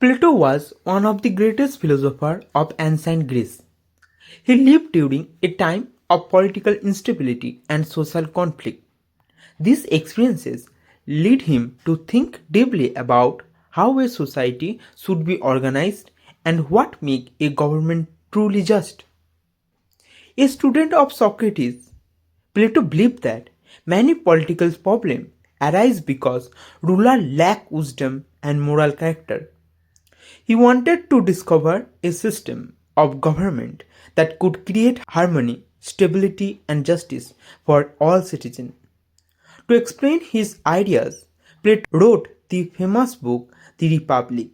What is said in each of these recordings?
Plato was one of the greatest philosophers of ancient Greece. He lived during a time of political instability and social conflict. These experiences led him to think deeply about how a society should be organized and what makes a government truly just. A student of Socrates, Plato believed that many political problems arise because rulers lack wisdom and moral character. He wanted to discover a system of government that could create harmony, stability, and justice for all citizens. To explain his ideas, Plato wrote the famous book The Republic.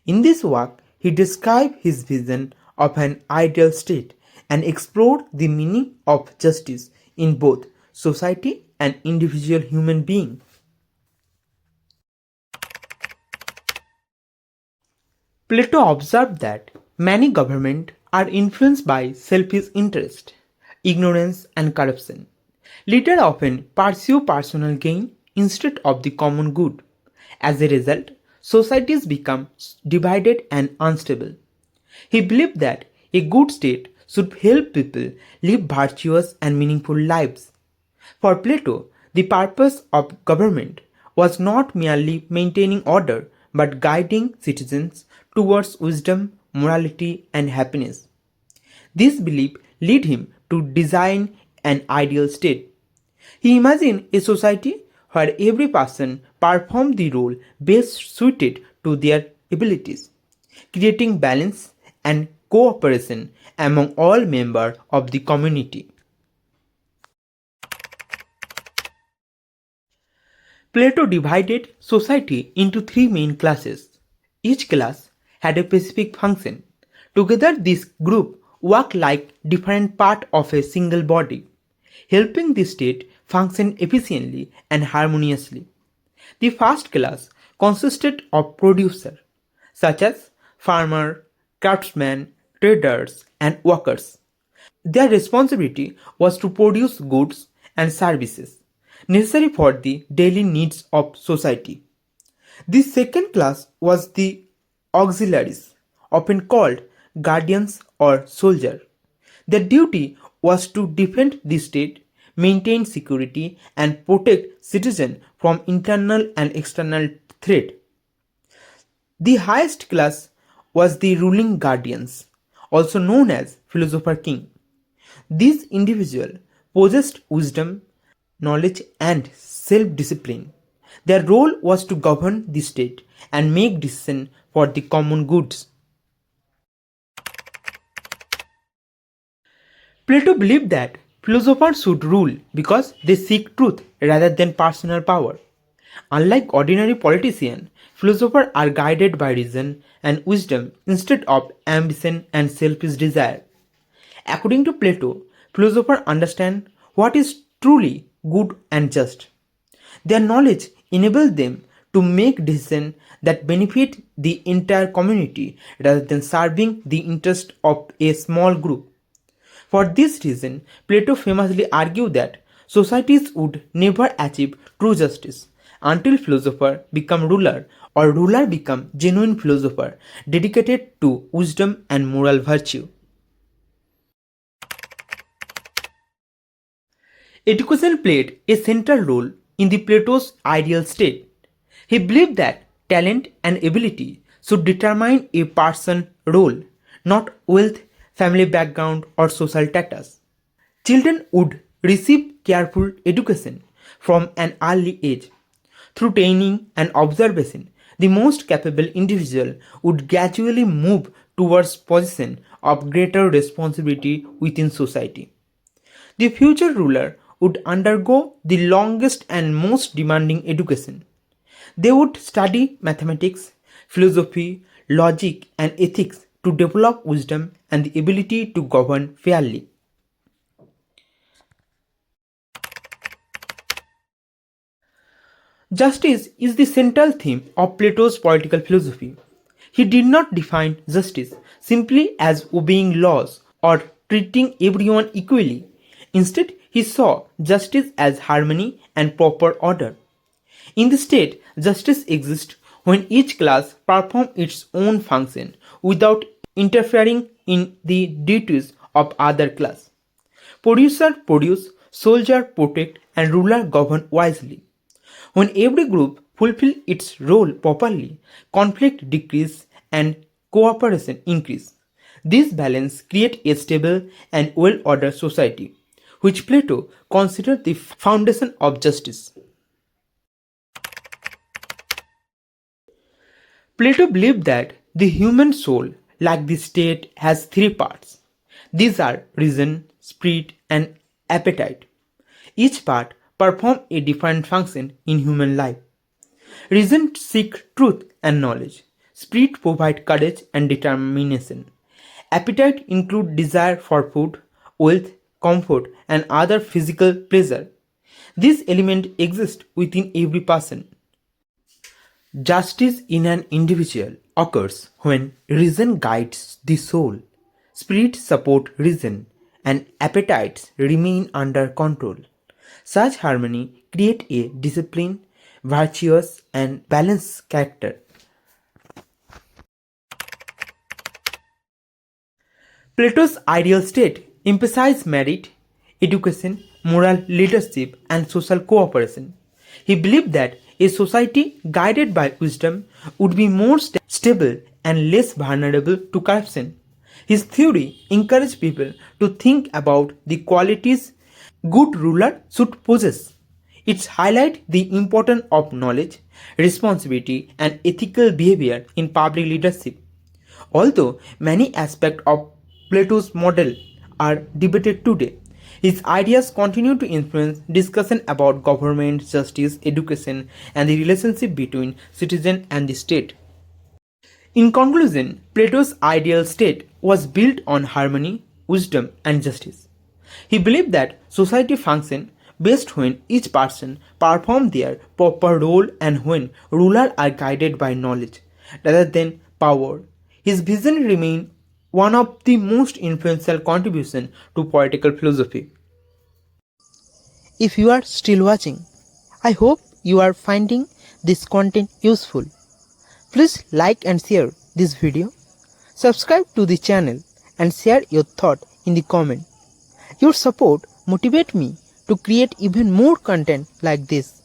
In this work, he described his vision of an ideal state and explored the meaning of justice in both society and individual human beings. Plato observed that many governments are influenced by selfish interest, ignorance, and corruption. Leaders often pursue personal gain instead of the common good. As a result, societies become divided and unstable. He believed that a good state should help people live virtuous and meaningful lives. For Plato, the purpose of government was not merely maintaining order but guiding citizens towards wisdom, morality, and happiness. This belief led him to design an ideal state. He imagined a society where every person performed the role best suited to their abilities, creating balance and cooperation among all members of the community. Plato divided society into three main classes. Each class had a specific function. Together, this group worked like different parts of a single body, helping the state function efficiently and harmoniously. The first class consisted of producers, such as farmers, craftsmen, traders, and workers. Their responsibility was to produce goods and services necessary for the daily needs of society. The second class was the Auxiliaries, often called guardians or soldiers. Their duty was to defend the state, maintain security, and protect citizens from internal and external threat. The highest class was the ruling guardians, also known as Philosopher King. These individuals possessed wisdom, knowledge, and self-discipline. Their role was to govern the state and make decisions for the common goods. Plato believed that philosophers should rule because they seek truth rather than personal power. Unlike ordinary politicians, philosophers are guided by reason and wisdom instead of ambition and selfish desire. According to Plato, philosophers understand what is truly good and just. Their knowledge enables them to make decisions that benefit the entire community rather than serving the interest of a small group. For this reason, Plato famously argued that societies would never achieve true justice until philosophers become ruler or ruler become genuine philosopher dedicated to wisdom and moral virtue. Education played a central role in the Plato's ideal state. He believed that talent and ability should determine a person's role, not wealth, family background, or social status. Children would receive careful education from an early age. Through training and observation, the most capable individual would gradually move towards position of greater responsibility within society. The future ruler would undergo the longest and most demanding education. They would study mathematics, philosophy, logic, and ethics to develop wisdom and the ability to govern fairly. Justice is the central theme of Plato's political philosophy. He did not define justice simply as obeying laws or treating everyone equally. Instead, he saw justice as harmony and proper order. In the state, justice exists when each class performs its own function without interfering in the duties of other class. Producer produce, soldier protect, and ruler govern wisely. When every group fulfills its role properly, conflict decrease and cooperation increase. This balance creates a stable and well-ordered society, which Plato considered the foundation of justice. Plato believed that the human soul, like the state, has three parts. These are reason, spirit, and appetite. Each part performs a different function in human life. Reason seeks truth and knowledge. Spirit provides courage and determination. Appetite includes desire for food, wealth, comfort, and other physical pleasure. These elements exist within every person. Justice in an individual occurs when reason guides the soul, spirit support reason, and appetites remain under control. Such harmony creates a disciplined, virtuous, and balanced character. Plato's ideal state emphasized merit, education, moral leadership, and social cooperation. He believed that a society guided by wisdom would be more stable and less vulnerable to corruption. His theory encouraged people to think about the qualities good ruler should possess. It highlights the importance of knowledge, responsibility, and ethical behavior in public leadership. Although many aspects of Plato's model are debated today, his ideas continue to influence discussion about government, justice, education, and the relationship between citizen and the state. In conclusion, Plato's ideal state was built on harmony, wisdom, and justice. He believed that society functions best when each person performs their proper role and when rulers are guided by knowledge rather than power. His vision remains one of the most influential contributions to political philosophy. If you are still watching, I hope you are finding this content useful. Please like and share this video, subscribe to the channel and share your thought in the comment. Your support motivates me to create even more content like this.